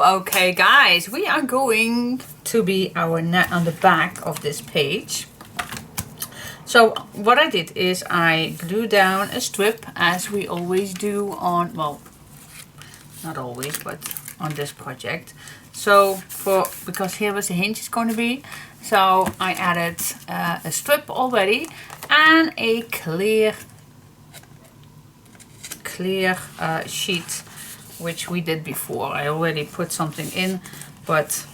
Okay guys, we are going to be our net on the back of this page. So what I did is I glued down a strip, as we always do on, well, not always, but on this project. So because here was the hinge is going to be, so I added a strip already and a clear sheet, which we did before. I already put something in, but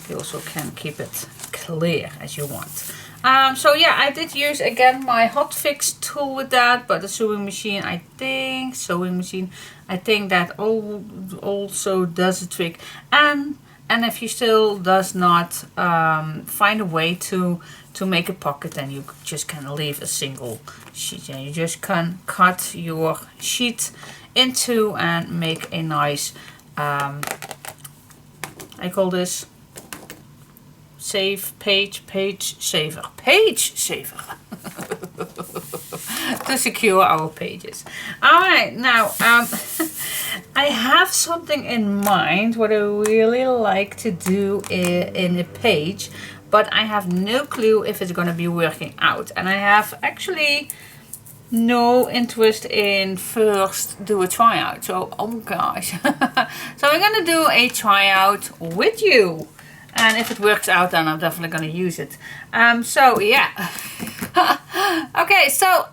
you also can keep it clear as you want. So yeah, I did use again my hot fix tool with that, but the sewing machine, I think that also does the trick. And if you still does not find a way to make a pocket, then you just can leave a single sheet, and you just can cut your sheet into and make a nice I call this page saver to secure our pages. Alright, now I have something in mind what I really like to do in a page, but I have no clue if it's going to be working out, and I have actually no interest in first do a tryout. So oh gosh. So I'm gonna do a tryout with you, and if it works out, then I'm definitely gonna use it. So yeah. Okay, so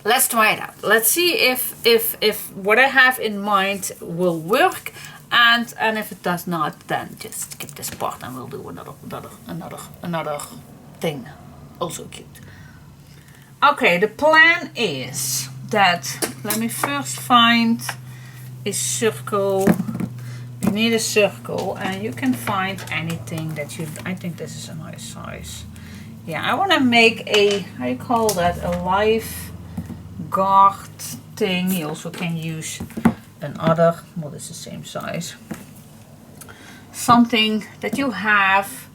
let's try it out. Let's see if what I have in mind will work, and if it does not, then just skip this part and we'll do another thing also cute. Okay, the plan is that, let me first find a circle. You need a circle, and you can find anything that you, I think this is a nice size. Yeah, I want to make a, how do you call that, a life guard thing. You also can use another, well, it's the same size. Something that you have,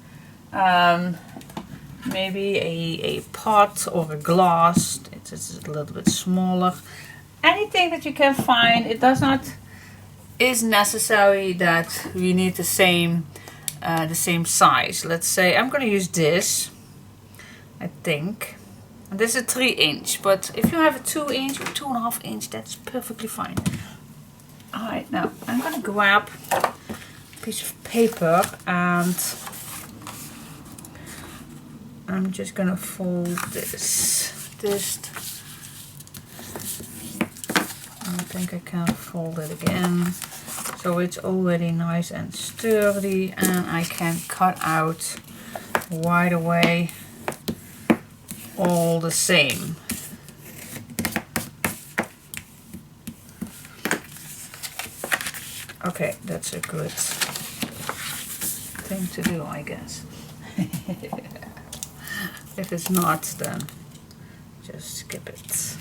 maybe a pot or a glass. It's a little bit smaller. Anything that you can find. It does not is necessary that we need the same size. Let's say I'm going to use this, I think, and this is a 3-inch, but if you have a 2-inch or 2.5 inch, that's perfectly fine. Alright, now I'm going to grab a piece of paper, and I'm just gonna fold this. I think I can fold it again, so it's already nice and sturdy, and I can cut out right away all the same. Okay, that's a good thing to do, I guess. If it's not, then just skip it.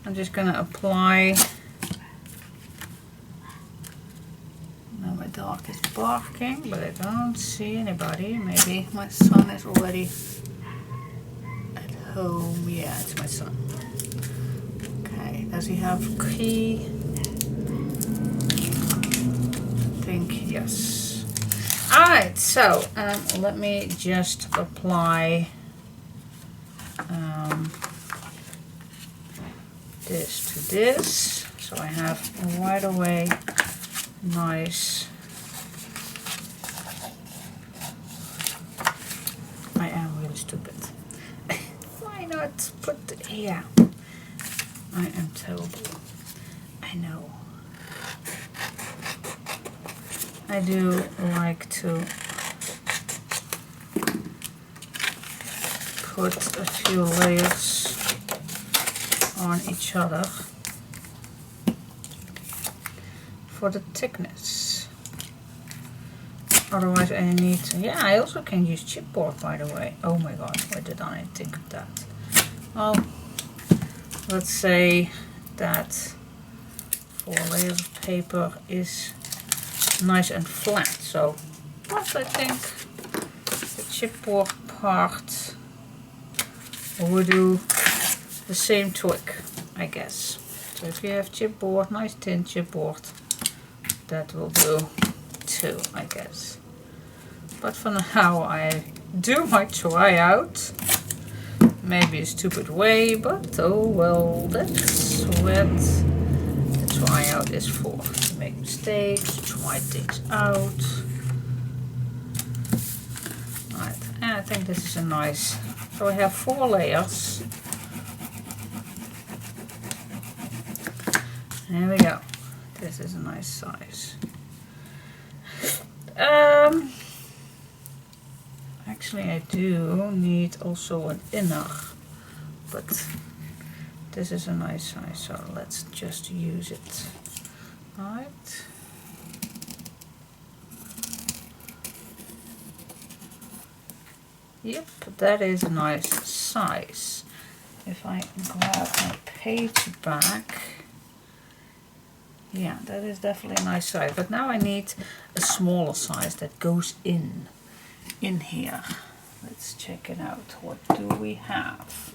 I'm just gonna apply. Now my dog is barking, but I don't see anybody. Maybe my son is already at home. Yeah, it's my son. Okay, does he have key? I think yes. Alright, so let me just apply this to this, so I have right away nice. I am really stupid. Why not put here? I am terrible. I know. I do like to put a few layers on each other for the thickness. Otherwise I need to, yeah, I also can use chipboard, by the way. Oh my god, why did I think of that? Well, let's say that 4 layers of paper is nice and flat, so what I think the chipboard part will do the same trick, I guess. So if you have chipboard, nice thin chipboard, that will do too, I guess. But for now I do my tryout. Maybe a stupid way, but oh well, that's what the tryout is for. To make mistakes, try things out. Right, and I think this is a nice, so I have 4 layers. There we go. This is a nice size. Actually I do need also an inner, but this is a nice size, so let's just use it. Right. Yep, that is a nice size. If I grab my page back, yeah, that is definitely a nice size. But now I need a smaller size that goes in here. Let's check it out. What do we have?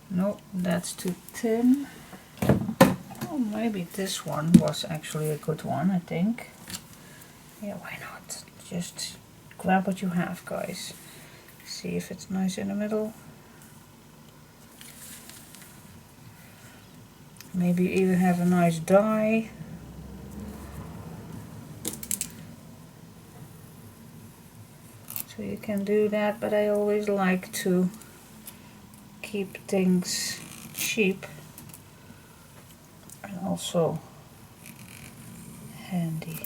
Nope, that's too thin. Oh, maybe this one was actually a good one, I think. Yeah, why not? Just grab what you have, guys. See if it's nice in the middle. Maybe even have a nice die. So you can do that, but I always like to keep things cheap and also handy.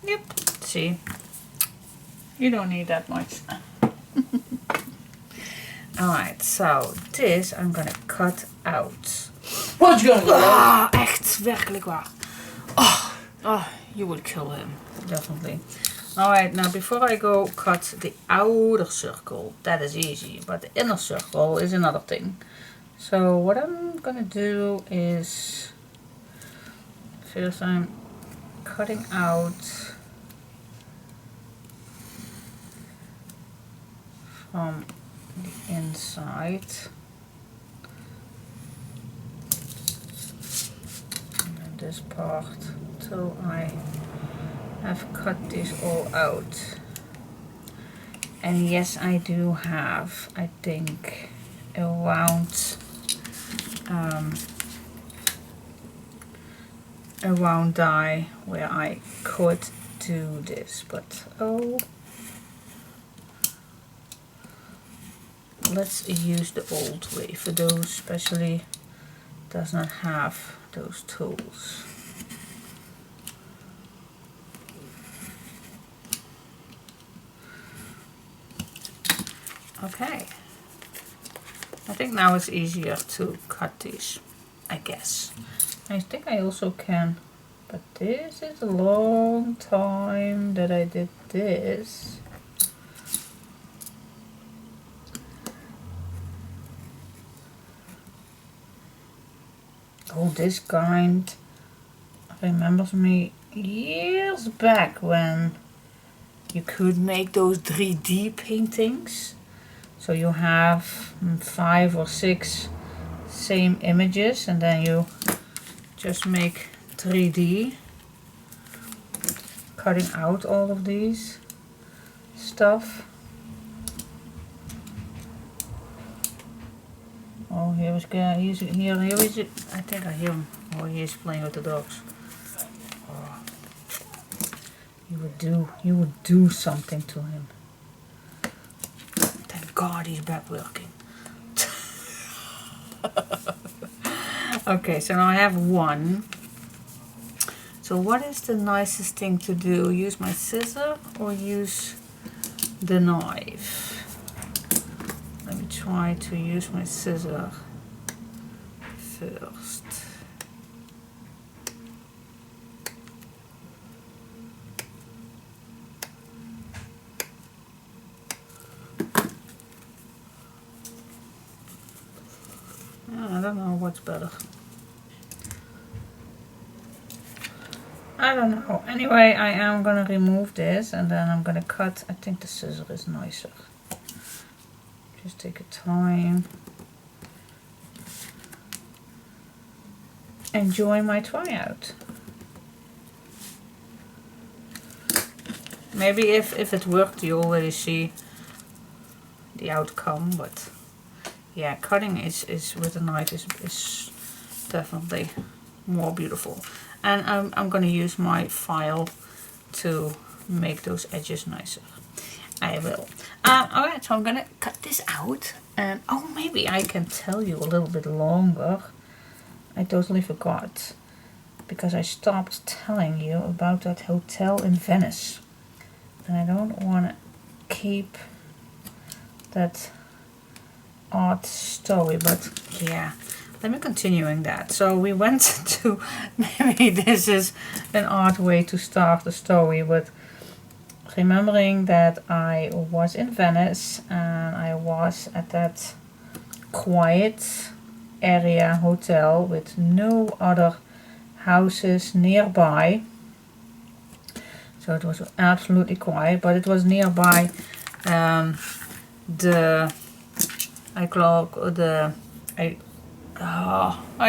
Yep, see, you don't need that much. Alright, so this I'm gonna cut out. What you gonna do? Ah, echt, werkelijk waar. Oh, you would kill him, definitely. Alright, now before I go cut the outer circle, that is easy, but the inner circle is another thing. So what I'm gonna do is, first I'm cutting out from the inside. And then this part till I have cut this all out. And yes, I do have, I think, a round die where I could do this, but oh, let's use the old way for those, especially does not have those tools. Okay, I think now it's easier to cut these, I guess. I think I also can, but this is a long time that I did this. Oh, this kind remembers me years back when you could make those 3D paintings. So you have 5 or 6 same images and then you just make 3D, cutting out all of these stuff. Oh, here is it. I think I hear him. Oh, he is playing with the dogs. Oh, you would do something to him. Thank God he's back working. Okay, so now I have one. So what is the nicest thing to do? Use my scissor or use the knife? Let me try to use my scissor first. I don't know what's better. I don't know. Anyway, I am gonna remove this and then I'm gonna cut. I think the scissor is nicer. Just take your time. Enjoy my tryout. Maybe if it worked, you already see the outcome, but yeah, cutting is with a knife is definitely more beautiful. And I'm gonna use my file to make those edges nicer. I will. Alright, so I'm gonna cut this out, and oh, maybe I can tell you a little bit longer. I totally forgot, because I stopped telling you about that hotel in Venice, and I don't want to keep that odd story, but yeah, let me continuing that. So we went to, maybe this is an odd way to start the story, but remembering that I was in Venice and I was at that quiet area hotel with no other houses nearby, so it was absolutely quiet, but it was nearby how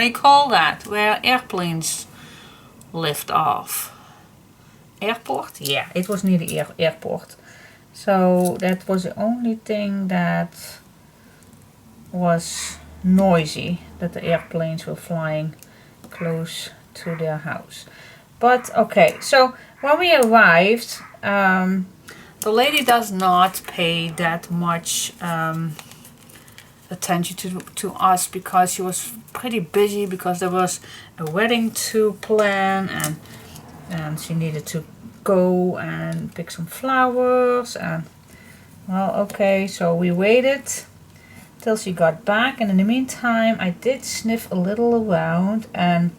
you call that, where airplanes lift off. Airport? Yeah, it was near the airport. So that was the only thing that was noisy, that the airplanes were flying close to their house. But okay, so when we arrived, the lady does not pay that much attention to us, because she was pretty busy, because there was a wedding to plan, and she needed to go and pick some flowers, and well, okay, so we waited till she got back, and in the meantime I did sniff a little around, and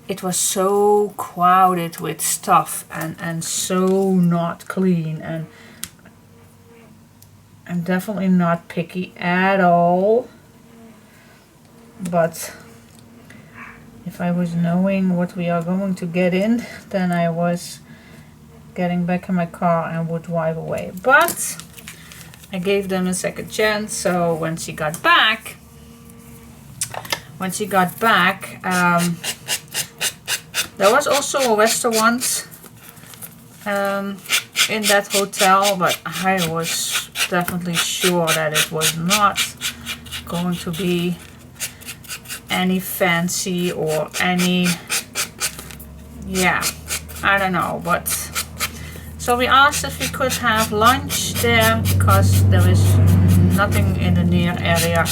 it was so crowded with stuff and so not clean, and I'm definitely not picky at all, but if I was knowing what we are going to get in, then I was getting back in my car and would drive away. But I gave them a second chance, so when she got back, there was also a restaurant in that hotel, but I was definitely sure that it was not going to be any fancy or any, yeah, I don't know, but so we asked if we could have lunch there, because there is nothing in the near area,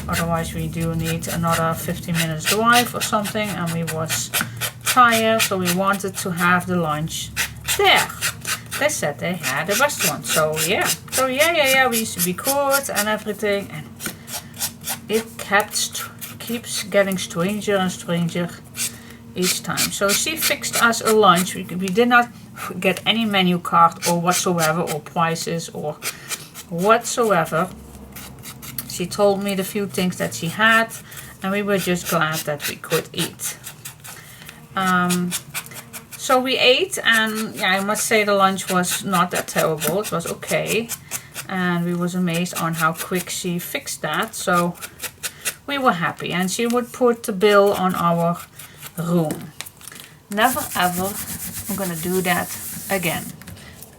otherwise we do need another 15 minutes drive or something, and we was tired, so we wanted to have the lunch there. They said they had a restaurant, so yeah, we could and everything, and it keeps getting stranger and stranger each time. So she fixed us a lunch. We did not get any menu card or whatsoever, or prices or whatsoever. She told me the few things that she had, and we were just glad that we could eat. So we ate, and yeah, I must say the lunch was not that terrible. It was okay, and we was amazed on how quick she fixed that. So we were happy, and she would put the bill on our room. Never ever I'm gonna do that again.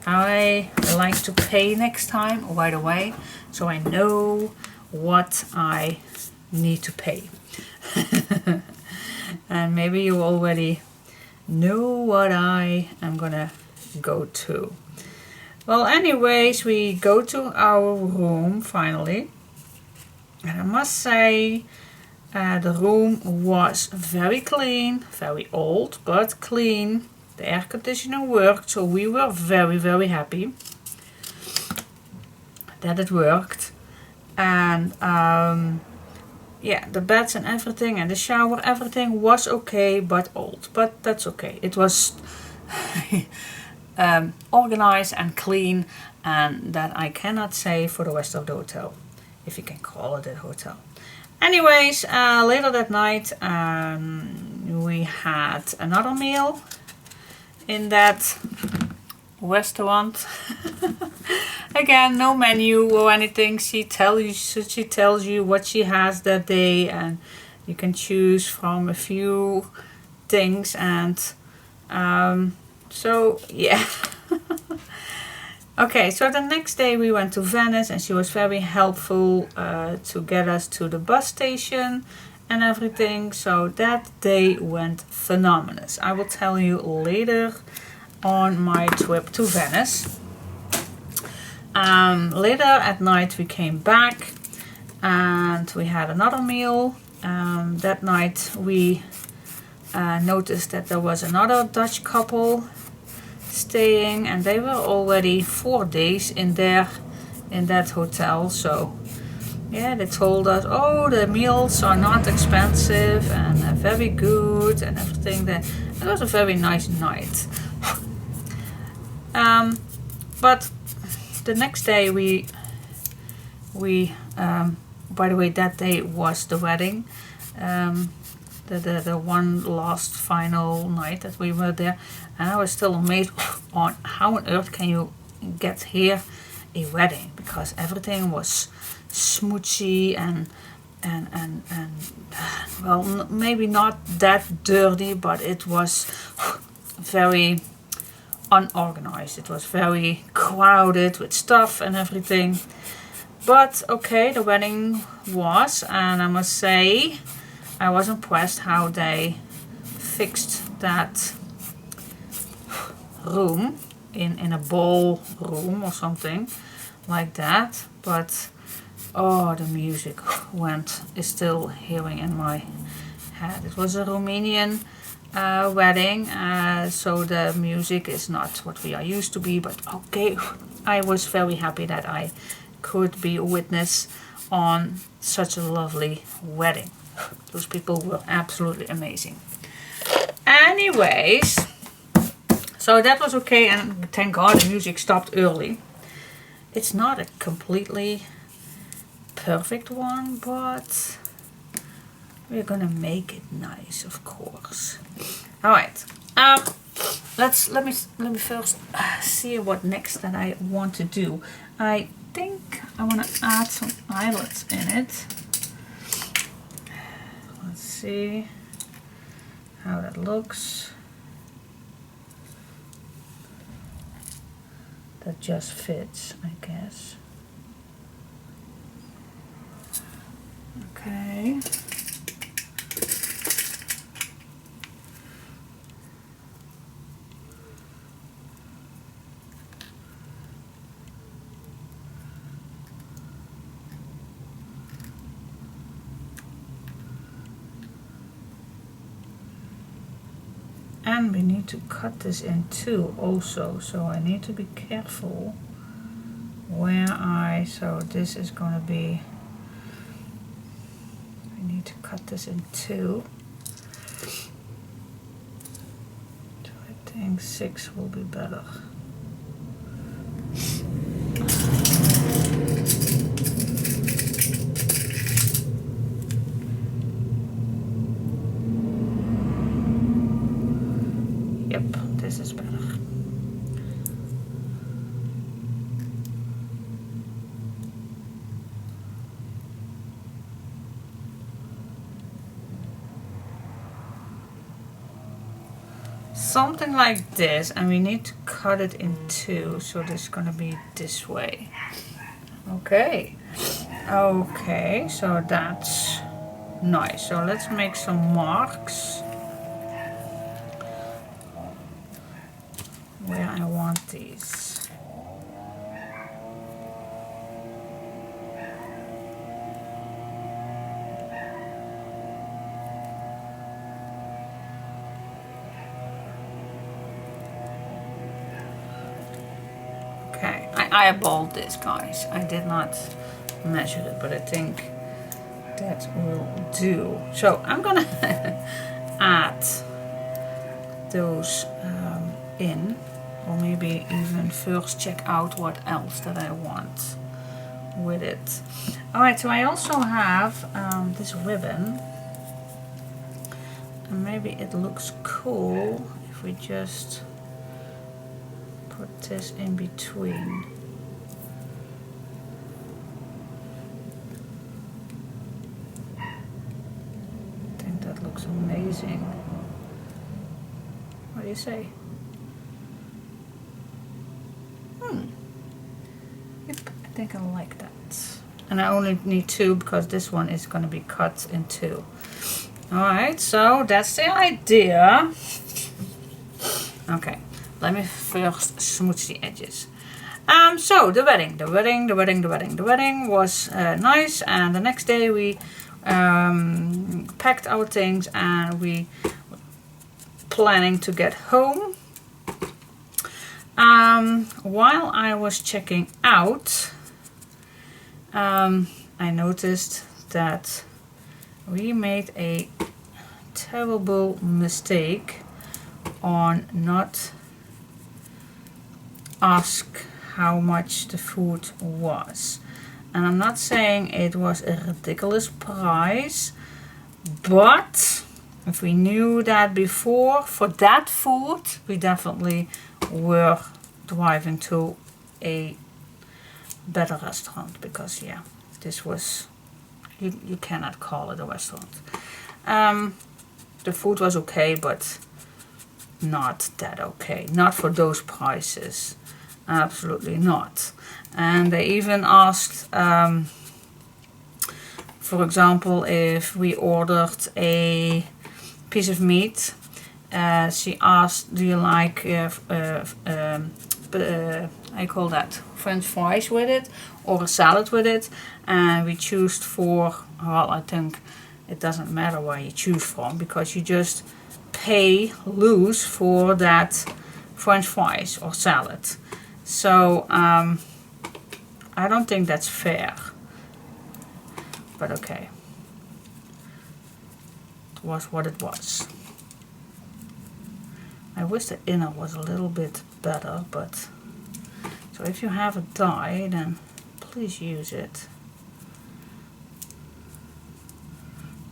I like to pay next time right away, so I know what I need to pay. And maybe you already know what I am gonna go to. Well, anyways, we go to our room finally, and I must say the room was very clean, very old but clean. The air conditioner worked, so we were very, very happy that it worked. And yeah, the beds and everything, and the shower, everything was okay, but old. But that's okay. It was organized and clean, and that I cannot say for the rest of the hotel, if you can call it a hotel. Anyways, later that night we had another meal in that restaurant. Again, no menu or anything. She tells you what she has that day, and you can choose from a few things. And so yeah. Okay, so the next day we went to Venice, and she was very helpful to get us to the bus station and everything. So that day went phenomenal. I will tell you later on my trip to Venice. Later at night we came back and we had another meal. That night we noticed that there was another Dutch couple staying, and they were already 4 days in that hotel. So yeah, they told us, oh, the meals are not expensive and very good and everything. It was a very nice night. But the next day we by the way, that day was the wedding. The one last final night that we were there, and I was still amazed on how on earth can you get here a wedding, because everything was smoochy and well, maybe not that dirty, but it was very unorganized. It was very crowded with stuff and everything. But okay, the wedding was, and I must say I was impressed how they fixed that room in a ballroom or something like that. But oh, the music is still hearing in my head. It was a Romanian wedding, so the music is not what we are used to be, but okay, I was very happy that I could be a witness on such a lovely wedding. Those people were absolutely amazing. Anyways, so that was okay, and thank God the music stopped early. It's not a completely perfect one, but we're gonna make it nice, of course. All right. Let me first see what next that I want to do. I think I want to add some eyelets in it. Let's see how that looks. That just fits, I guess. Okay. And we need to cut this in two also, so I need to be careful where so this is going to be, I need to cut this in two. So I think 6 will be better. This is better. Something like this, and we need to cut it in two, so this is going to be this way. Okay. Okay, so that's nice. So let's make some marks where I want these. Okay, I eyeballed this, guys. I did not measure it, but I think that will do. So I'm gonna add those in. Or maybe even first check out what else that I want with it. Alright, so I also have this ribbon. And maybe it looks cool if we just put this in between. I think that looks amazing. What do you say? Yep, I think I like that. And I only need 2 because this one is going to be cut in 2. Alright, so that's the idea. Okay, let me first smooch the edges. So the wedding was nice, and the next day we packed our things and we planning to get home. While I was checking out, I noticed that we made a terrible mistake on not ask how much the food was. And I'm not saying it was a ridiculous price, but if we knew that before for that food, we definitely were driving to a better restaurant, because yeah, this was, you cannot call it a restaurant. The food was okay, but not that okay, not for those prices, absolutely not. And they even asked, for example, if we ordered a piece of meat, she asked, do you like I call that French fries with it or a salad with it, and we choose for, well, I think it doesn't matter where you choose from, because you just pay loose for that French fries or salad. So I don't think that's fair, but okay, it was what it was. I wish the inner was a little bit better, but so if you have a die, then please use it.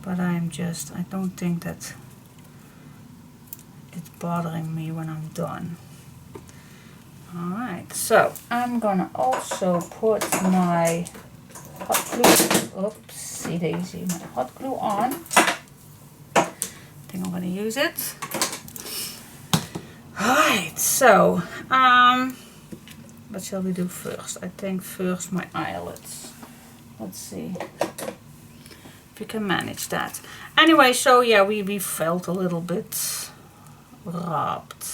But I don't think that it's bothering me when I'm done. Alright, so I'm gonna also put my hot glue, oopsie daisy, my hot glue on. I think I'm gonna use it. Alright, so what shall we do first? I think first my eyelets. Let's see if we can manage that. Anyway, so yeah, we felt a little bit robbed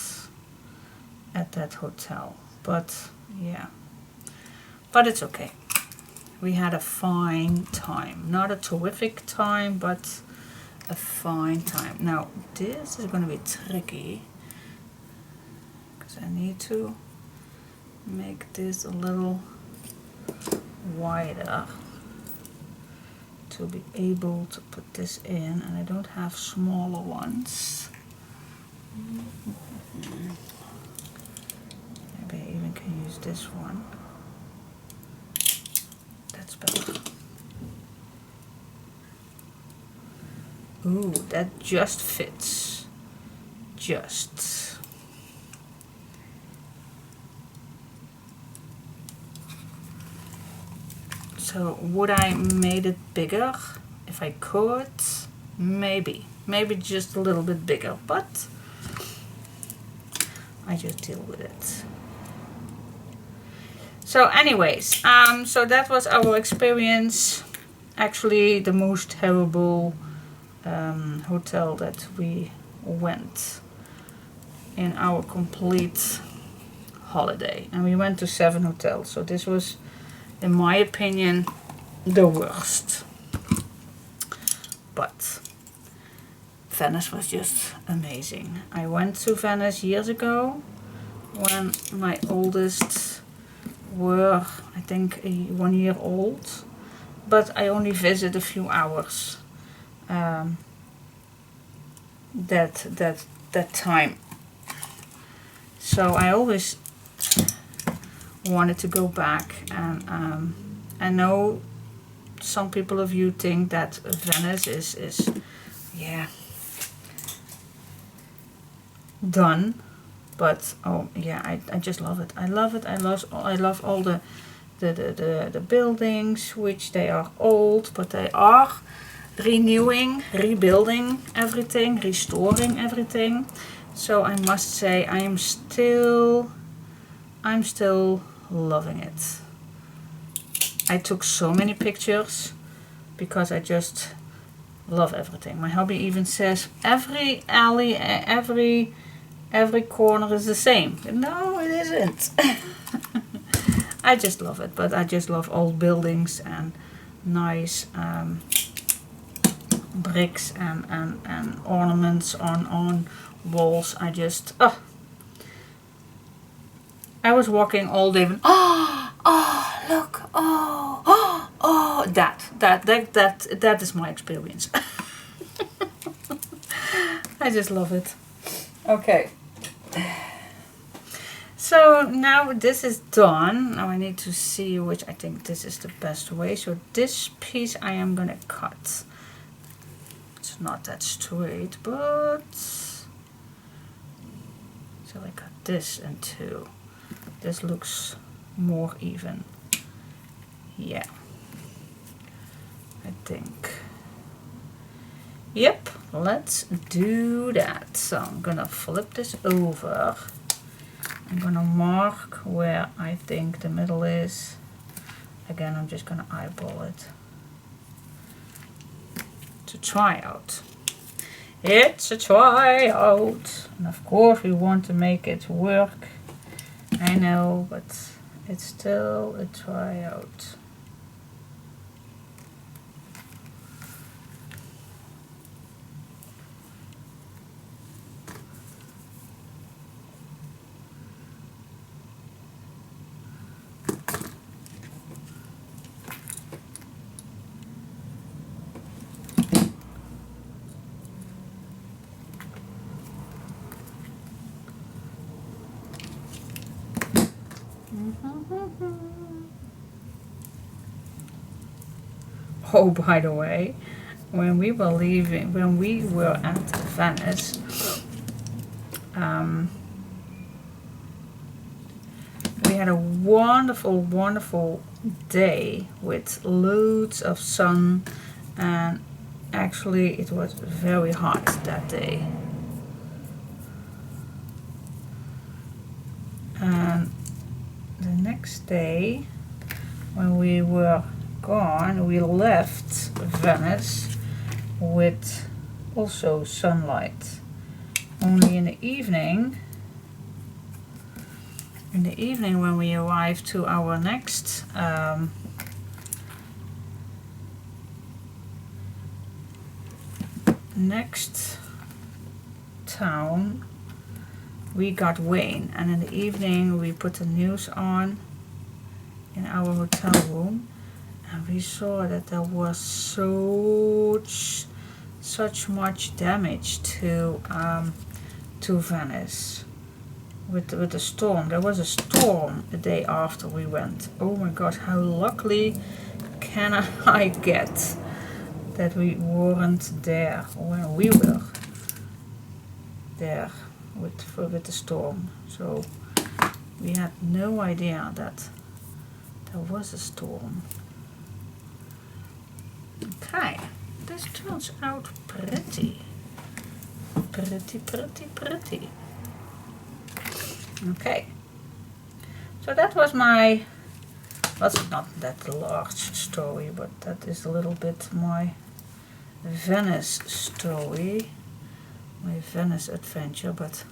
at that hotel, but yeah, but it's okay. We had a fine time, not a terrific time, but a fine time. Now this is going to be tricky, because I need to make this a little wider to be able to put this in, and I don't have smaller ones. Maybe I even can use this one. That's better. Ooh, that just fits. Just. So would I made it bigger if I could? Maybe just a little bit bigger, but I just deal with it. So anyways, so that was our experience. Actually the most terrible hotel that we went in our complete holiday, and we went to 7 hotels, so this was, in my opinion, the worst. But Venice was just amazing. I went to Venice years ago when my oldest were, I think, 1 year old, but I only visited a few hours that time. So I always wanted to go back, and I know some people of you think that Venice is yeah, done, But oh yeah, I just love it. I love it. I love all the buildings, which they are old, but they are renewing, rebuilding everything, restoring everything. So I must say I'm still loving it. I took so many pictures because I just love everything. My hubby even says every alley, every corner is the same. No, it isn't. I just love it, but I just love old buildings and nice bricks and ornaments on walls. I just, oh. I was walking all day and, oh, look, oh, that is my experience. I just love it. Okay. So now this is done. Now I need to see which, I think this is the best way. So this piece I am gonna cut. It's not that straight, but so I cut this in two. This looks more even. Yeah, I think. Yep, let's do that. So I'm gonna flip this over. I'm gonna mark where I think the middle is. Again, I'm just gonna eyeball it to try out. It's a try out, and of course we want to make it work. I know, but it's still a try out. Oh, by the way, when we were at Venice, we had a wonderful day with loads of sun, and actually it was very hot that day. And the next day, when we were gone, we left Venice with also sunlight. Only in the evening when we arrived to our next town, we got rain, and in the evening we put the news on in our hotel room, and we saw that there was such much damage to Venice with the storm. There was a storm the day after we went. Oh my God, how lucky can I get that we weren't there when we were there with the storm. So we had no idea that there was a storm. Okay, this turns out pretty. Okay, so that was my, that's not that large story, but that is a little bit my Venice story, my Venice adventure. But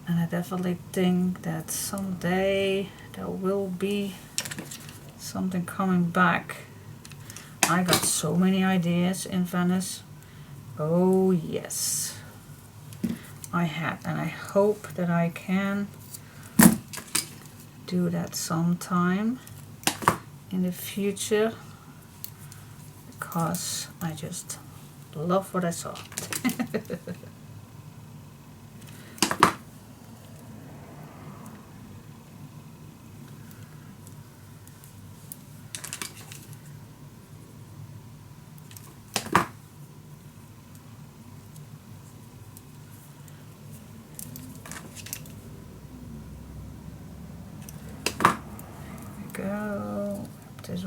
and I definitely think that someday there will be something coming back. I got so many ideas in Venice. Oh yes, I have, and I hope that I can do that sometime in the future, because I just love what I saw.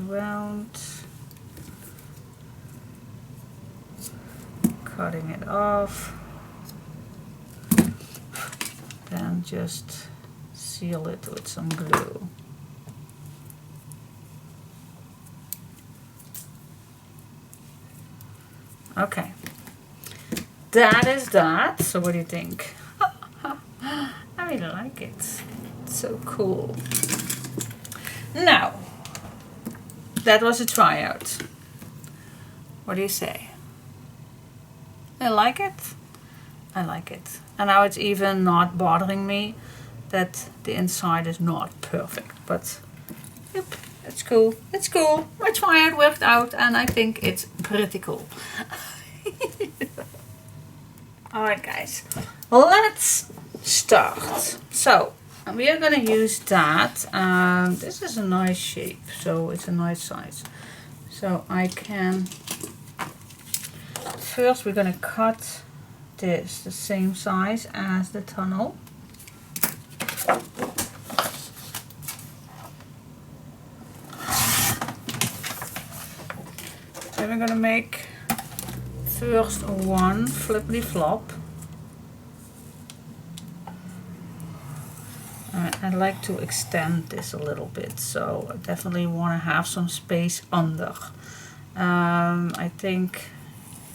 around, cutting it off, then just seal it with some glue. Okay, that is that. So what do you think? I really like it. It's so cool. Now, that was a tryout. What do you say? I like it. I like it. And now it's even not bothering me that the inside is not perfect. But, yep, it's cool. It's cool. My tryout worked out and I think it's pretty cool. Alright guys, let's start. So, we are going to use that. This is a nice shape, so it's a nice size. So I can, first we're going to cut this the same size as the tunnel. Then we're going to make first one flippity flop. I'd like to extend this a little bit, so I definitely want to have some space under. I think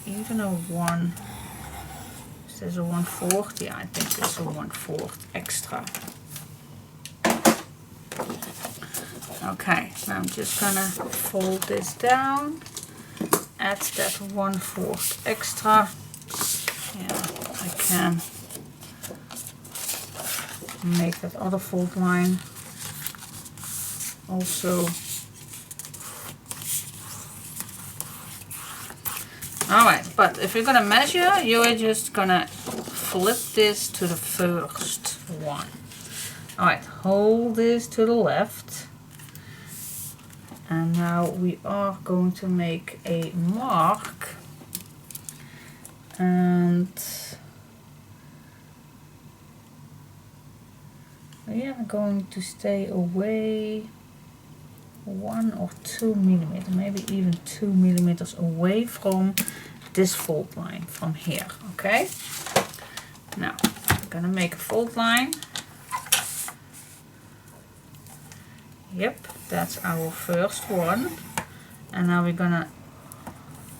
even a 1, is this a 1/4? Yeah, I think it's a 1/4 extra. Okay, now I'm just gonna fold this down, add that 1/4 extra. Yeah, I can make that other fold line also. Alright, but if you're gonna measure, you're just gonna flip this to the first one. Alright, hold this to the left. And now we are going to make a mark. And we are going to stay away 1 or 2 millimeters, maybe even 2 millimeters away from this fold line from here. Okay, now I'm gonna make a fold line. Yep, that's our first one. And now we're gonna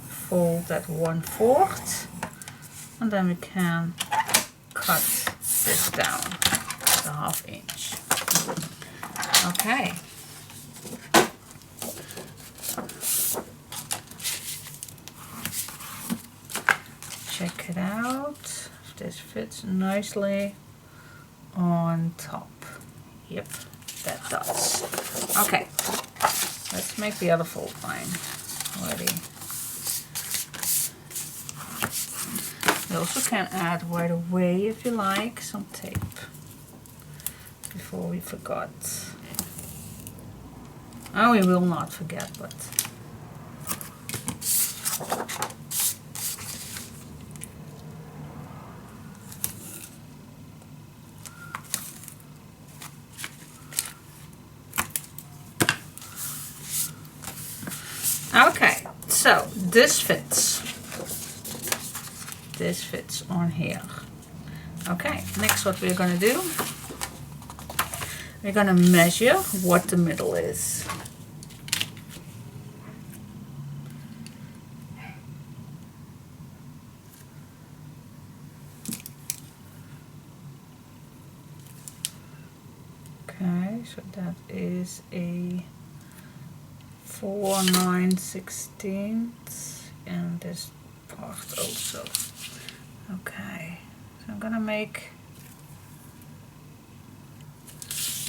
fold that 1/4, and then we can cut this down to 1/2 inch. Okay. Check it out. If this fits nicely on top. Yep, that does. Okay, let's make the other fold line ready. You also can add right away, if you like, some tape before we forgot. Oh, we will not forget, but okay, so this fits. This fits on here. Okay, next what we're gonna do, we're gonna measure what the middle is. Okay, so that is a 4 9/16, and this part also. Okay, so I'm gonna make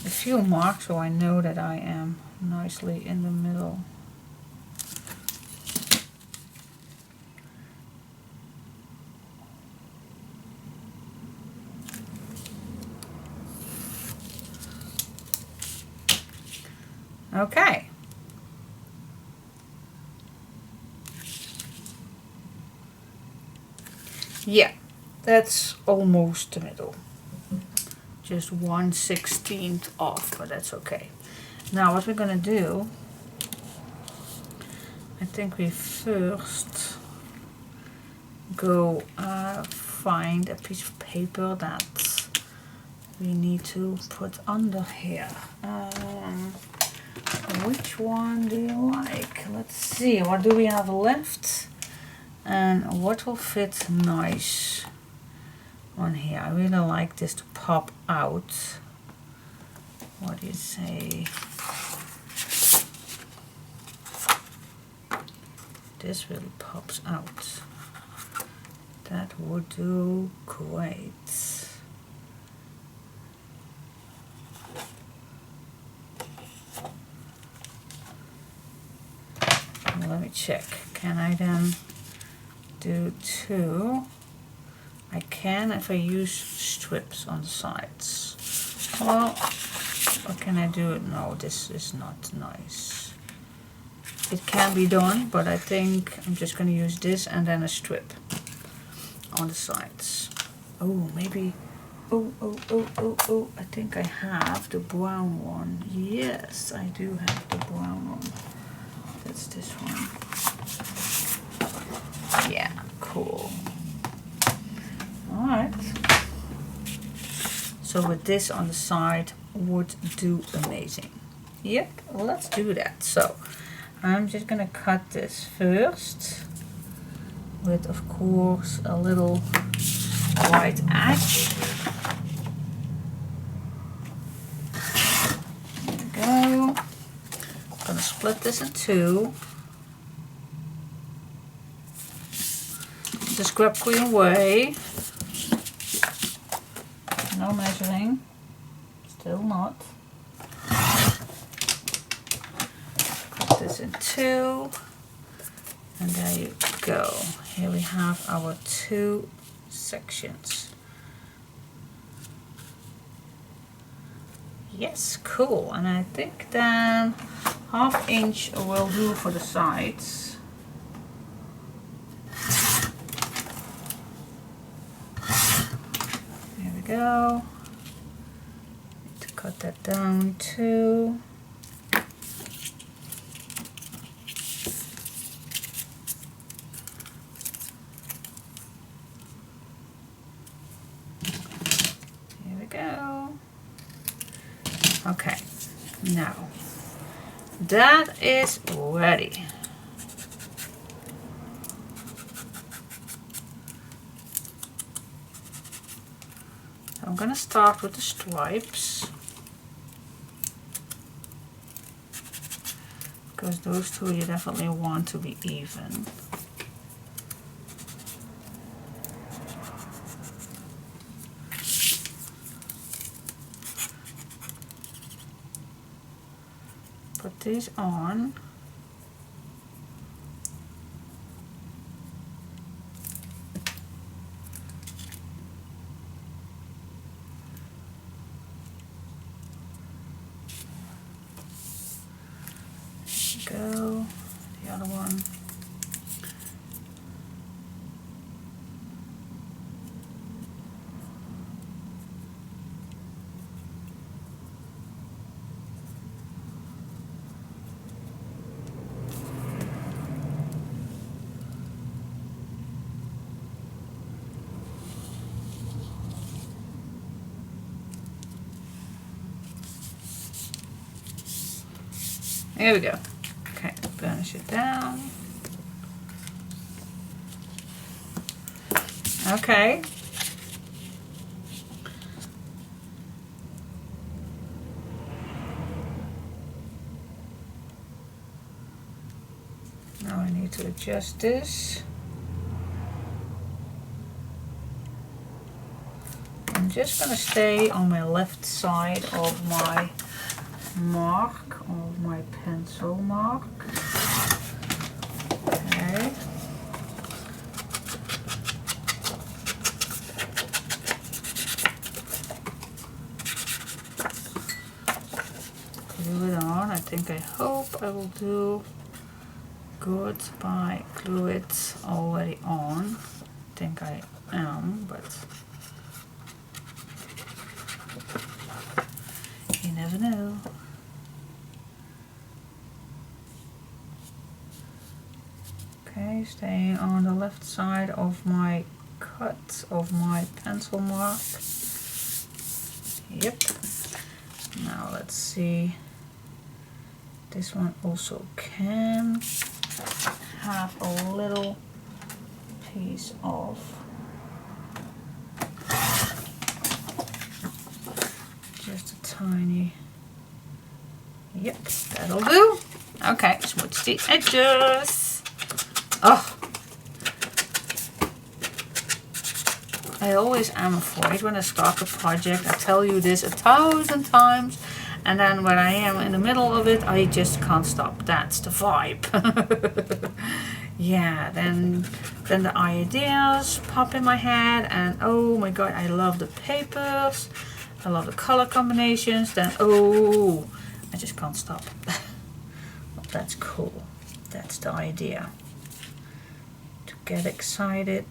a few marks so I know that I am nicely in the middle. Okay. Yeah, that's almost the middle. Just 1/16 off, but that's okay. Now what we're gonna do, I think we first go find a piece of paper that we need to put under here. Which one do you like? Let's see, what do we have left? And what will fit nice on here? I really like this to pop out. What do you say? This really pops out. That would do great. Let me check. Can I then do two? I can if I use strips on the sides. Well, what can I do? No, this is not nice. It can be done, but I think I'm just going to use this and then a strip on the sides. Oh, maybe. Oh, I think I have the brown one. Yes, I do have the brown one. That's this one. Yeah, cool. Alright. So with this on the side would do amazing. Yep, well, let's do that. So I'm just gonna cut this first with, of course, a little white edge. There we go. I'm gonna split this in two. The scrap queen way. No measuring. Still not. Cut this in two. And there you go. Here we have our two sections. Yes, cool. And I think then 1/2 inch will do for the sides. There we go. Need to cut that down too. Here we go. Okay, now that is ready. So I'm gonna start with the stripes, because those two you definitely want to be even. Put these on. Go. The other one. There we go. Okay, burnish it down. Okay. Now I need to adjust this. I'm just going to stay on my left side of my mark, of my pencil mark. Okay. Glue it on. I hope I will do good by glue it already on. I think I am, but you never know. Okay, staying on the left side of my cut of my pencil mark. Yep. Now let's see. This one also can have a little piece of just a tiny. Yep, that'll do. Okay, switch the edges. Oh, I always am afraid when I start a project. I tell you this 1,000 times, and then when I am in the middle of it, I just can't stop. That's the vibe. Yeah, then the ideas pop in my head, and oh my god, I love the papers. I love the color combinations. Then oh, I just can't stop. Well, that's cool. That's the idea. To get excited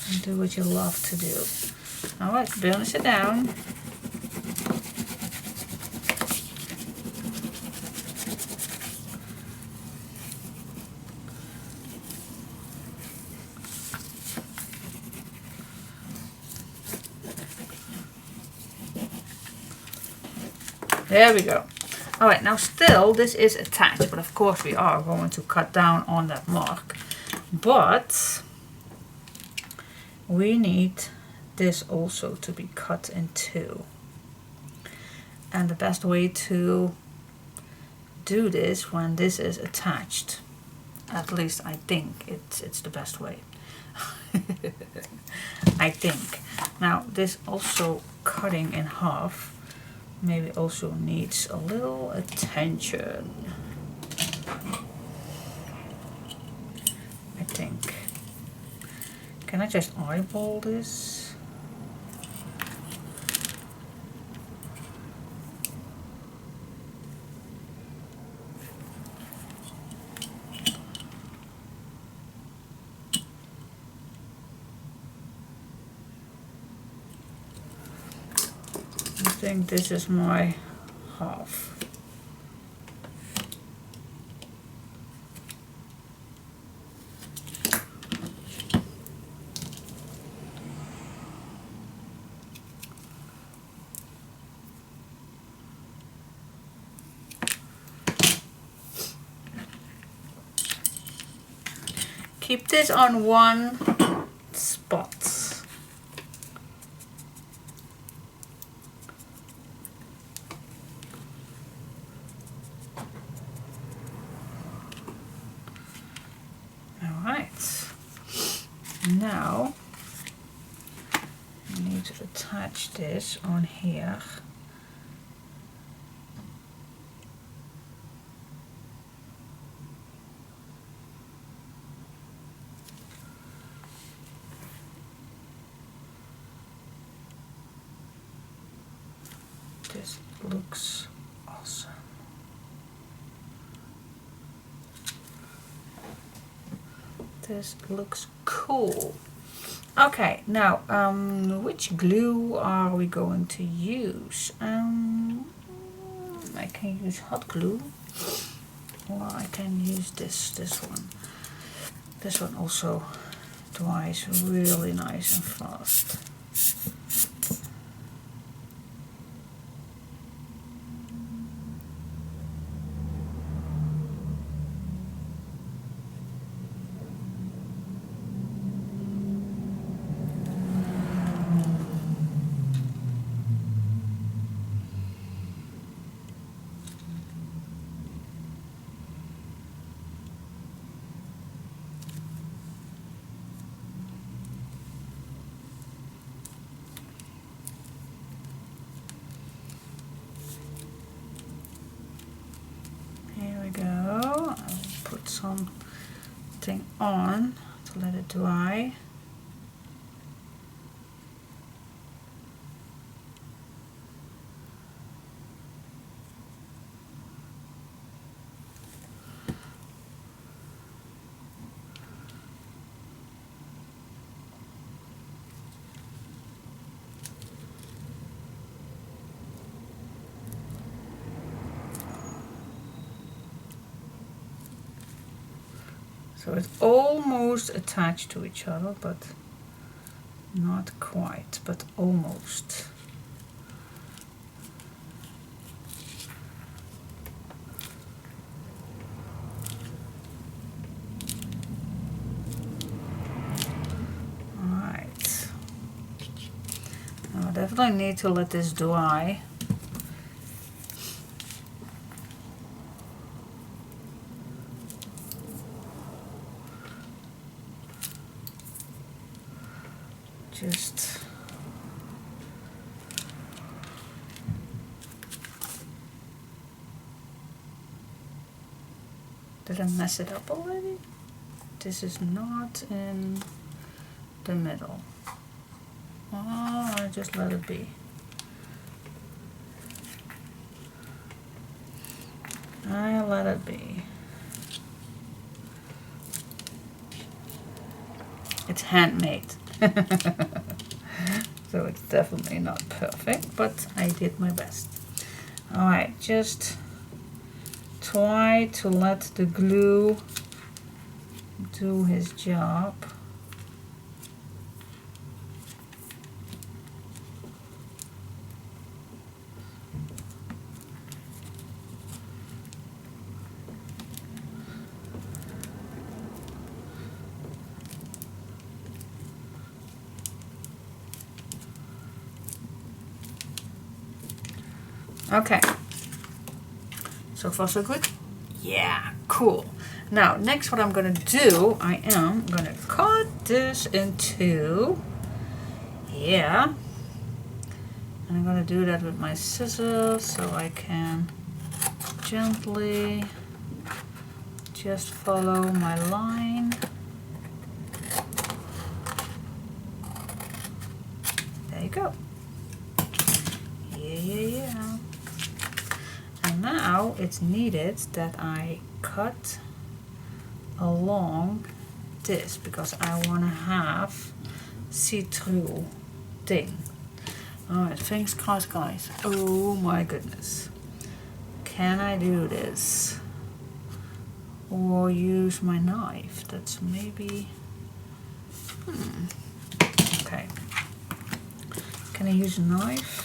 and do what you love to do. Alright, burnish it down. There we go. Alright, now still this is attached, but of course we are going to cut down on that mark. But we need this also to be cut in two. And the best way to do this when this is attached, at least I think it's the best way. I think. Now this also cutting in half maybe also needs a little attention. I think. Can I just eyeball this? I think this is my half. Keep this on one spot. Now I need to attach this on here. This looks awesome. This looks cool. Okay, now which glue are we going to use? I can use hot glue, or I can use this one. This one also dries really nice and fast. Go. I'll put something on to let it dry. So it's almost attached to each other, but not quite, but almost. Alright. Now I definitely need to let this dry. Just did I mess it up already? This is not in the middle. Oh, I just let it be. I let it be. It's handmade. So it's definitely not perfect, but I did my best. Alright, just try to let the glue do his job. Okay, so far so good? Yeah, cool. Now, next what I'm gonna do, I am gonna cut this in two. Yeah. And I'm gonna do that with my scissors so I can gently just follow my line. There you go. Yeah. And now it's needed that I cut along this because I want to have see-through thing. Alright, fingers crossed, guys. Oh my goodness. Can I do this? Or use my knife? That's maybe... Okay. Can I use a knife?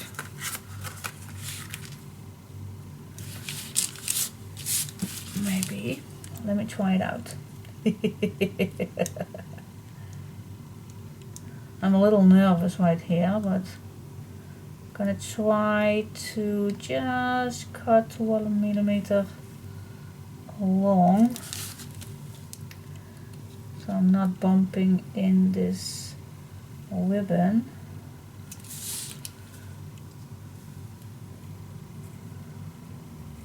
Maybe. Let me try it out. I'm a little nervous right here, but I'm gonna try to just cut 1 millimeter along so I'm not bumping in this ribbon.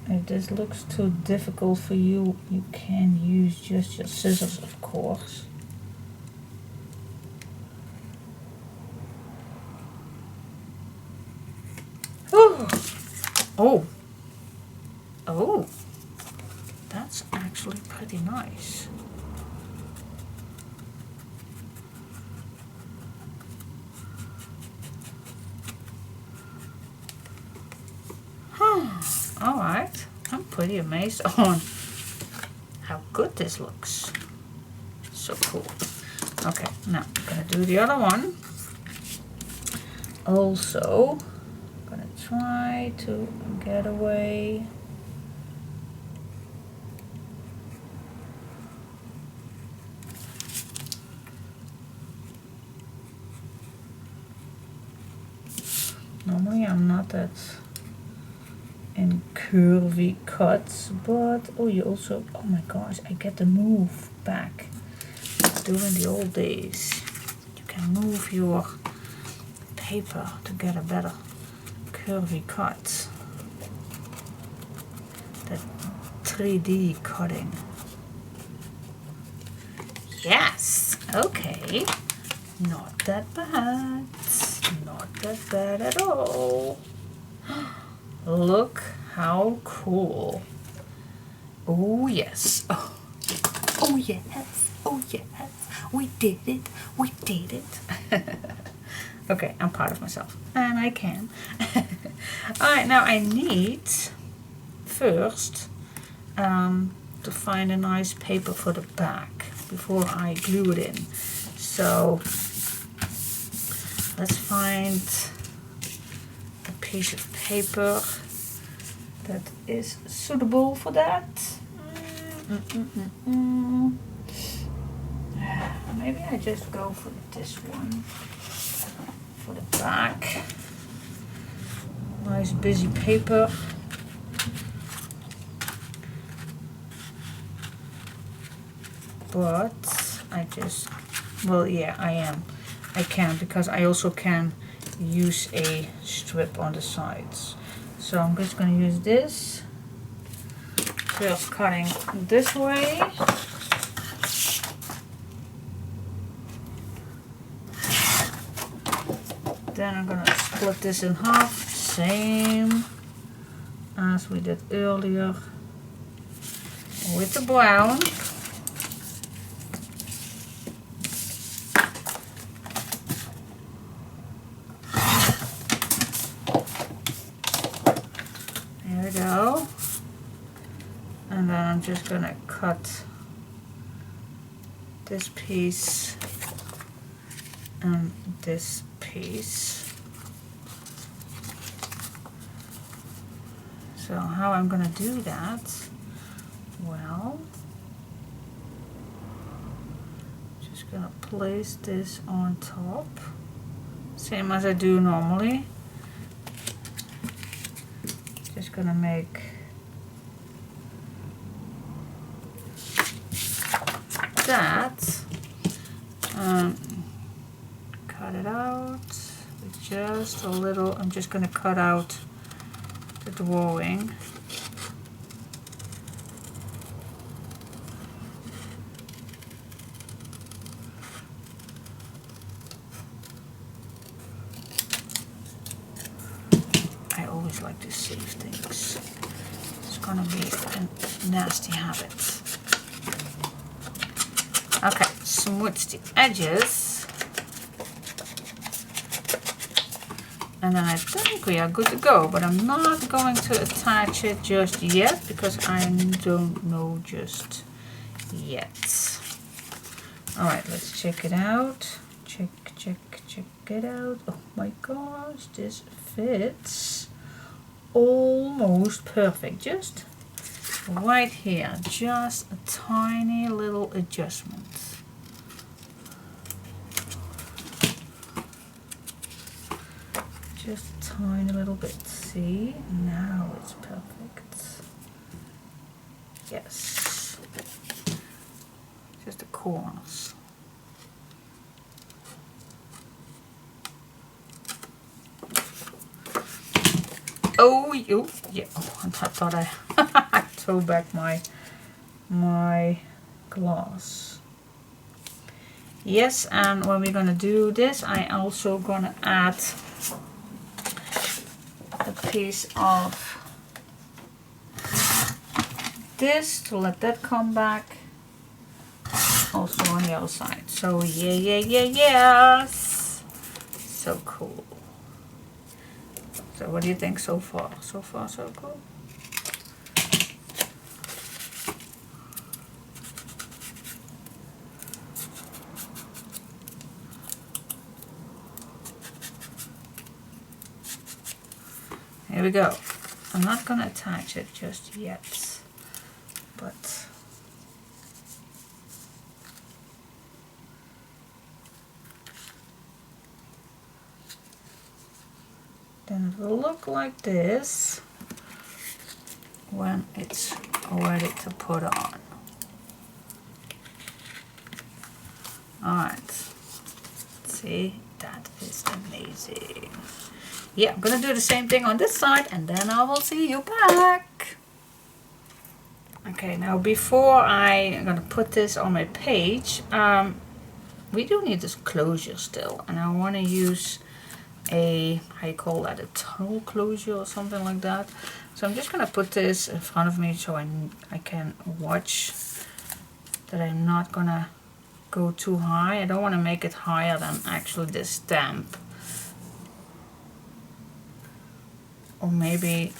If this looks too difficult for you, you can use just your scissors, of course. Oh, oh, that's actually pretty nice. All right, I'm pretty amazed on how good this looks. So cool. Okay, now I'm gonna do the other one. Also, I'm gonna try to get away. Normally I'm not that in curvy cuts, but oh, you also, oh my gosh, I get the move back. During the old days, you can move your paper to get a better curvy cut. That 3D cutting. Yes, okay, not that bad, not that bad at all. Look how cool. Oh yes. Oh, oh yes. Oh yes. We did it. We did it. Okay, I'm proud of myself. And I can. Alright, now I need first to find a nice paper for the back. before I glue it in. So let's find a piece of paper that is suitable for that. Maybe I just go for this one for the back. Nice busy paper. But I just, well, yeah, I can, because I also can use a strip on the sides. So I'm just going to use this, just cutting this way. Then I'm going to split this in half, same as we did earlier with the brown. There we go. And then I'm just going to cut this piece and this piece. So how I'm going to do that? Well, just going to place this on top, same as I do normally. Just going to make that, cut it out with just a little. I'm just going to cut out the drawing. I always like to save things. It's gonna be a nasty habit. Okay, smooth the edges. And then I think we are good to go, but I'm not going to attach it just yet because I don't know just yet. All right, let's check it out. Check it out. Oh my gosh, this fits almost perfect. Just right here, just a tiny little adjustment. Just a tiny little bit. See, now it's perfect. Yes, just the corners. Oh, yeah. Oh, I thought I throw back my glass. Yes, and when we're gonna do this, I also gonna add a piece of this to let that come back. Also on the other side. So yes. So cool. So what do you think so far? So far, so cool. Here we go. I'm not gonna attach it just yet, but then it will look like this when it's ready to put on. Alright, see, that is amazing. Yeah, I'm gonna do the same thing on this side and then I will see you back. Okay, now before I'm gonna put this on my page, we do need this closure still, and I want to use a, how you call that, a tunnel closure or something like that. So I'm just gonna put this in front of me so I can watch that I'm not gonna go too high. I don't want to make it higher than actually the stamp. Or maybe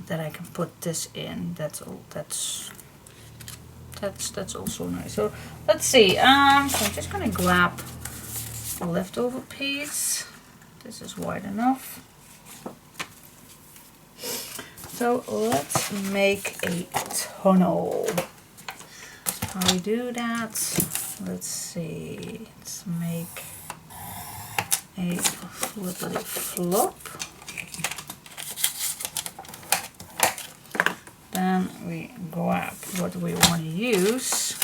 that I can put this in. That's That's also nice. So let's see. So I'm just gonna grab the leftover piece. This is wide enough. So let's make a tunnel. How we do that? Let's see. Let's make a flippity flop. Then we grab what we want to use.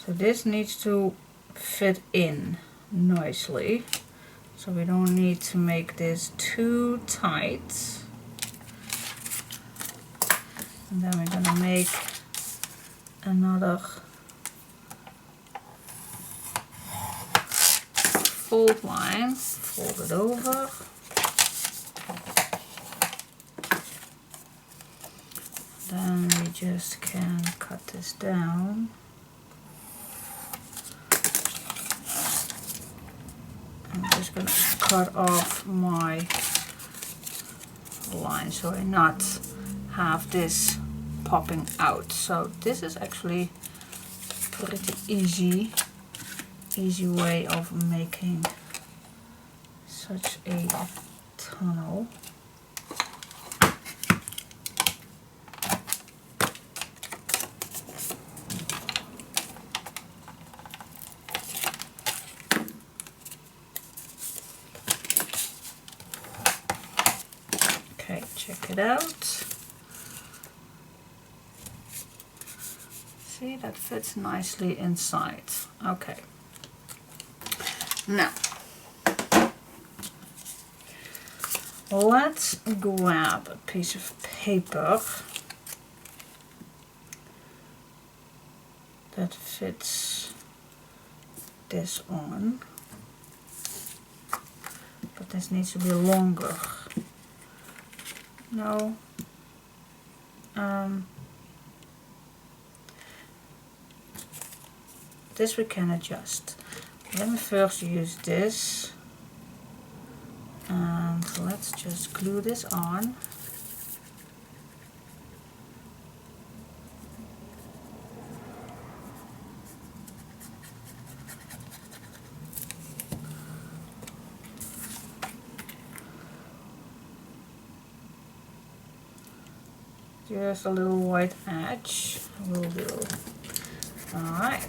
So this needs to fit in nicely. So we don't need to make this too tight. And then we're gonna make another fold line, fold it over. Then we just can cut this down. I'm just going to cut off my line so I not have this popping out. So this is actually pretty easy way of making such a tunnel. Check it out. See, that fits nicely inside. Okay. Now, let's grab a piece of paper that fits this on. But this needs to be longer. No. This we can adjust. Let me first use this. And let's just glue this on. Just a little white edge will do. Alright.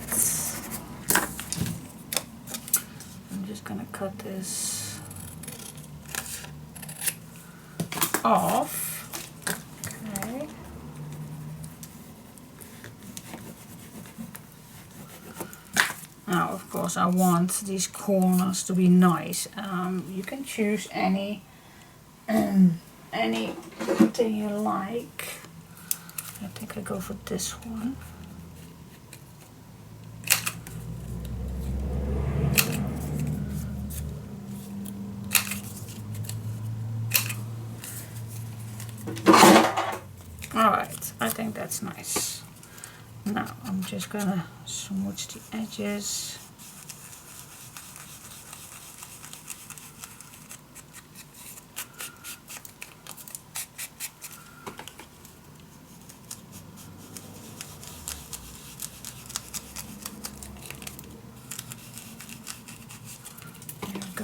I'm just gonna cut this off. Okay. Now, of course, I want these corners to be nice. You can choose anything you like. I think I go for this one. Alright, I think that's nice. Now I'm just gonna smooch the edges.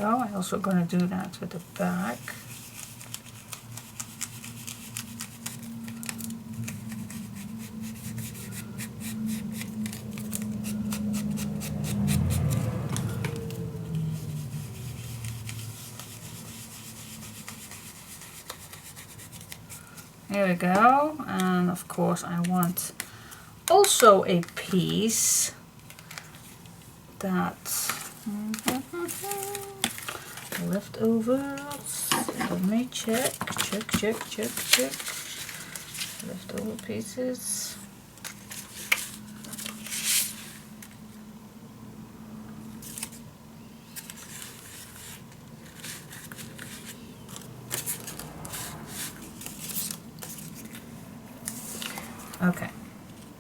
I'm also going to do that with the back. Here we go, and of course I want also a piece that leftovers. Let me check. Leftover pieces. Okay,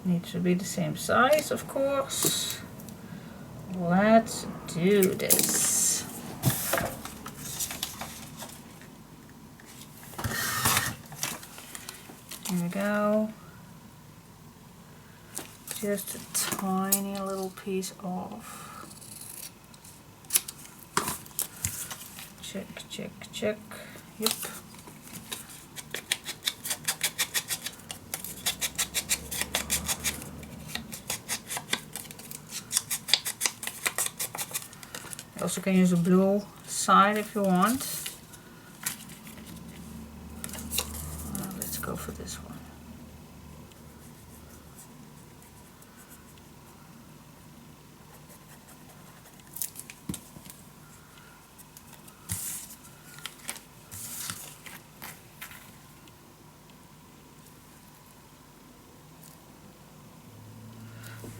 needs to be the same size, of course. Let's do this. Here we go. just a tiny little piece off. Check, check, check. Yep. You also can use a blue side if you want. Let's go for this one.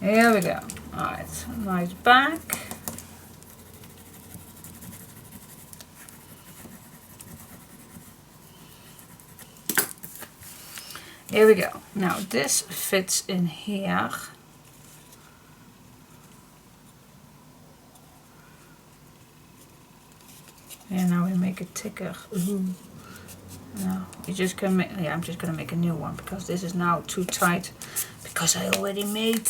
Here we go. Alright, nice back. Here we go. Now this fits in here. And now we make it thicker. Ooh. No, you just can make, yeah, I'm just gonna make a new one because this is now too tight because I already made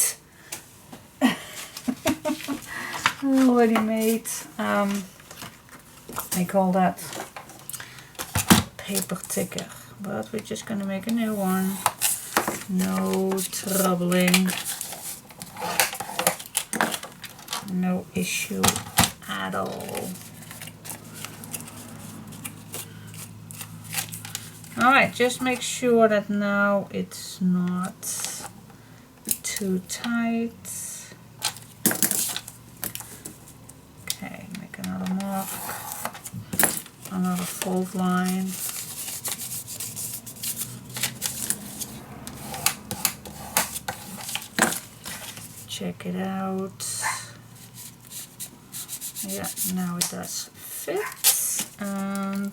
I call that paper thicker. But we're just gonna make a new one. No troubling. No issue at all. Alright, just make sure that now it's not too tight. Okay, make another mark. Another fold line. Check it out. Yeah, now it does fit. And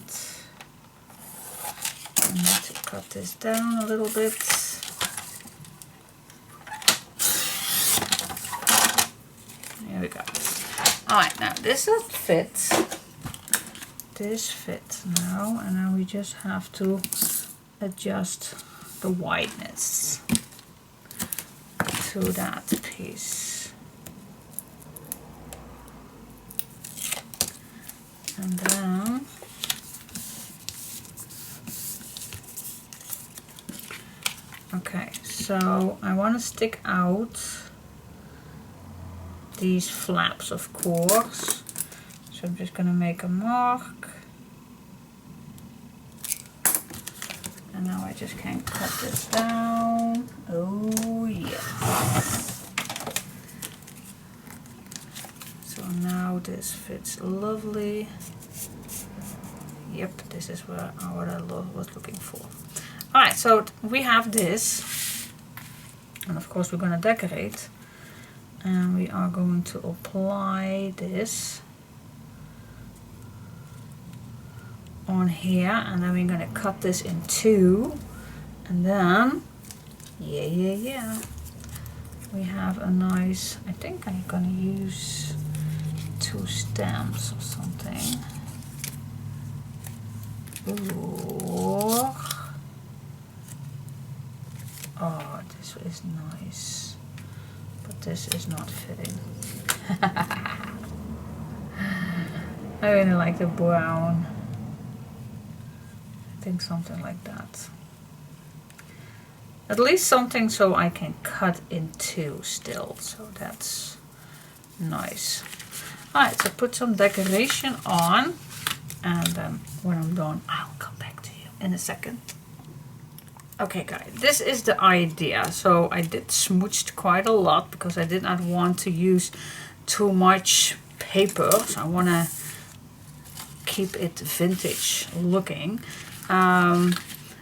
I need to cut this down a little bit. There we go. Alright, now this will fit. This fits now, and now we just have to adjust the wideness to that piece. And then okay, so I want to stick out these flaps, of course. So I'm just going to make a mark. And now I just can cut this down. Oh yes. So now this fits lovely. Yep, this is what I was looking for. Alright, so we have this. And of course we're going to decorate. And we are going to apply this on here, and then we're going to cut this in two, and then yeah, we have a nice, I think I'm going to use 2 stamps or something. Ooh. Oh, this is nice, but this is not fitting. I really like the brown. I think something like that. At least something so I can cut in two still, so that's nice. Alright, so put some decoration on, and then when I'm done I'll come back to you in a second. Okay guys, this is the idea. So I did smooched quite a lot because I did not want to use too much paper, so I want to keep it vintage looking.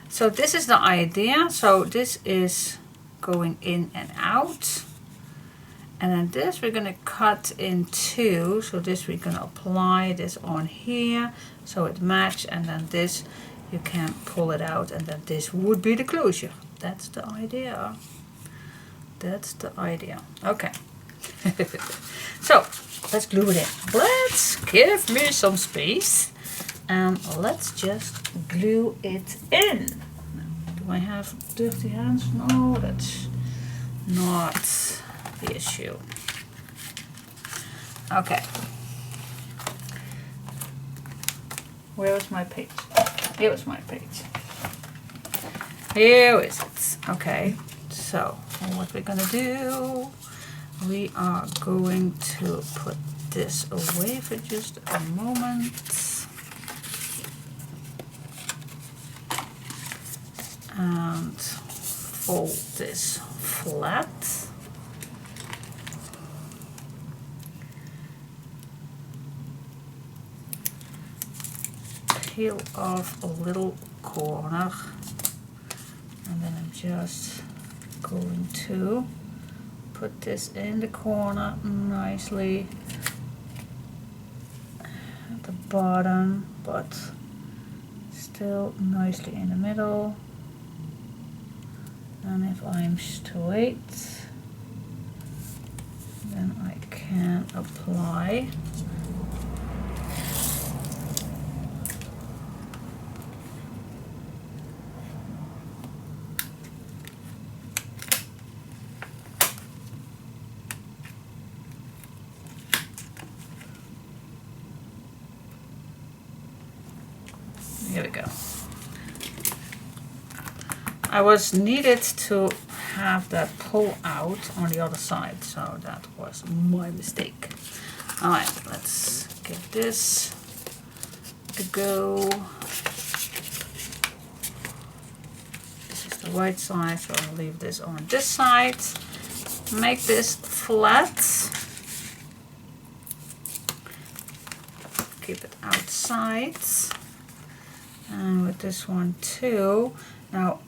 So this is the idea. So this is going in and out, and then this we're gonna cut in two. So this we're gonna apply this on here so it matches, and then this you can pull it out, and then this would be the closure. That's the idea. That's the idea. Okay. So let's glue it in. Let's give me some space. And let's just glue it in. Do I have dirty hands? No, not the issue. Okay. Where is my page? Here is my page. Here is it. Okay. So what we're gonna do, we are going to put this away for just a moment. And fold this flat. Peel off a little corner, and then I'm just going to put this in the corner nicely at the bottom, but still nicely in the middle. And if I'm straight, then I can apply here we go. I was needed to have that pull out on the other side, so that was my mistake. Alright, let's give this a go. This is the right side, so I'll leave this on this side. Make this flat. Keep it outside. And with this one too. Now,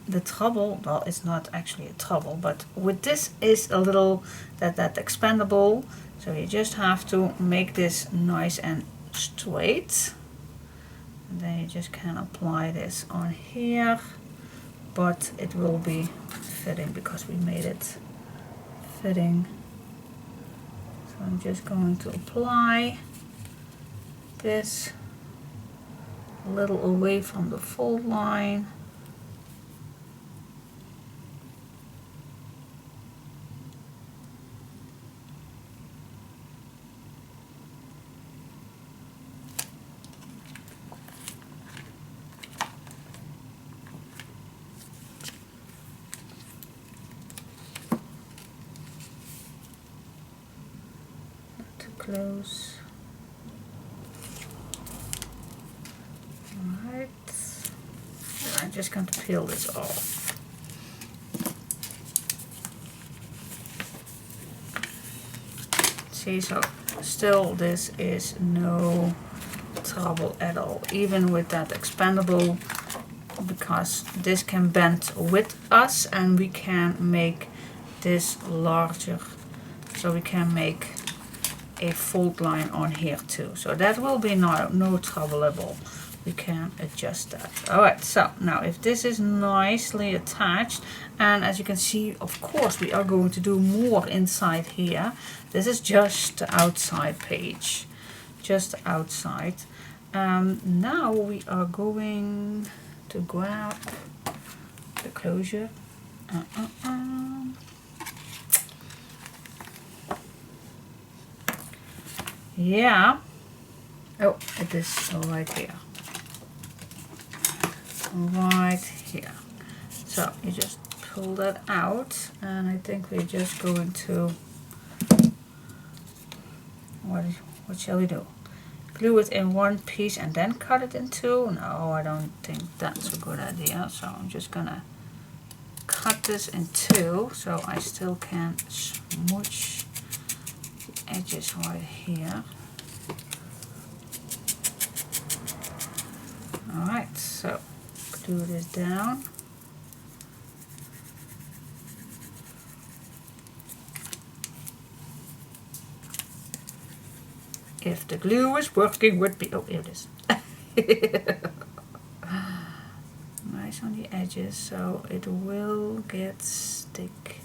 the trouble, well, it's not actually a trouble, but with this is a little that expandable, so you just have to make this nice and straight, and then you just can apply this on here, but it will be fitting because we made it fitting. So I'm just going to apply this a little away from the fold line. Close. Alright. I'm just going to peel this off. See, so still this is no trouble at all, even with that expandable, because this can bend with us and we can make this larger, so we can make a fold line on here too, so that will be no trouble at all. We can adjust that. Alright, so now if this is nicely attached, and as you can see, of course we are going to do more inside here. This is just the outside page, just outside. Now we are going to grab the closure. Yeah. Oh, it is right here. Right here. So you just pull that out, and I think we're just going to, what shall we do? Glue it in one piece and then cut it in two? No, I don't think that's a good idea. So I'm just gonna cut this in two, so I still can smooch the edges right here. Alright, so glue this down. If the glue is working with me, oh, here it is. Nice on the edges, so it will get stick.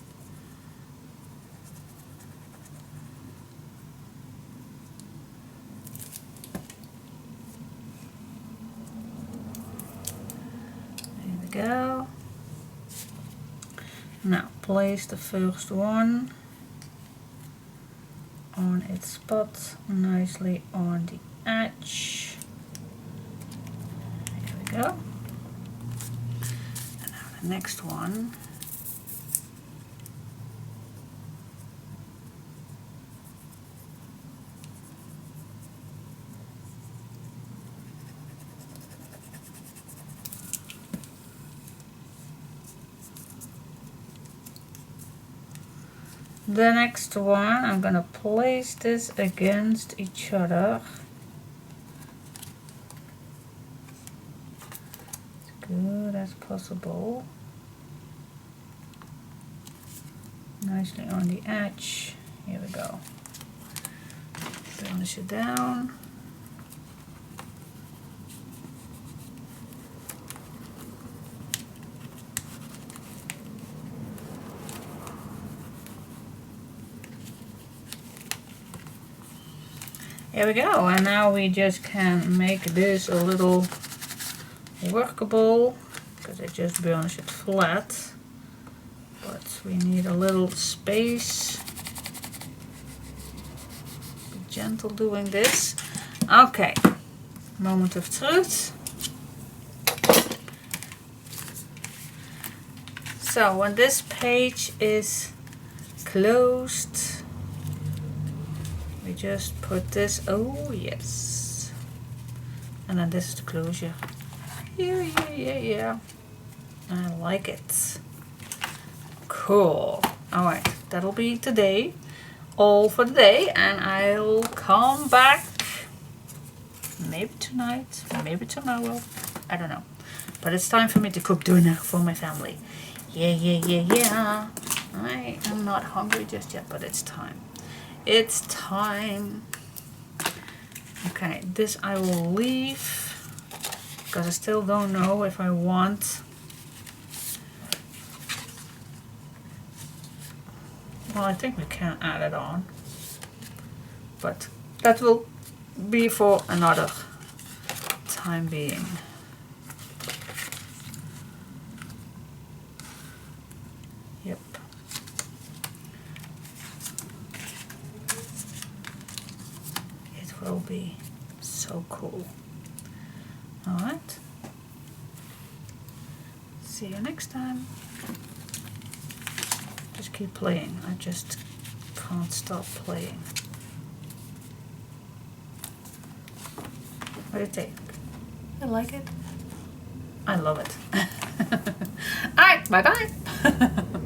There we go. Now place the first one on its spot nicely on the edge. There we go. And now the next one. The next one, I'm gonna place this against each other. As good as possible. Nicely on the edge. Here we go. Burnish it down. There we go, and now we just can make this a little workable, because I just burnished it flat, but we need a little space. Be gentle doing this. Okay, moment of truth. So when this page is closed, we just put this, oh yes, and then this is the closure. Yeah. I like it. Cool. Alright, that'll be today. All for the day, and I'll come back maybe tonight, maybe tomorrow. I don't know. But it's time for me to cook dinner for my family. Yeah. I am not hungry just yet, but it's time. It's time. Okay, this I will leave because I still don't know if I want. Well, I think we can add it on, but that will be for another time being. Yep. Will be so cool. Alright. See you next time. Just keep playing. I just can't stop playing. What do you think? You like it? I love it. Alright, bye bye.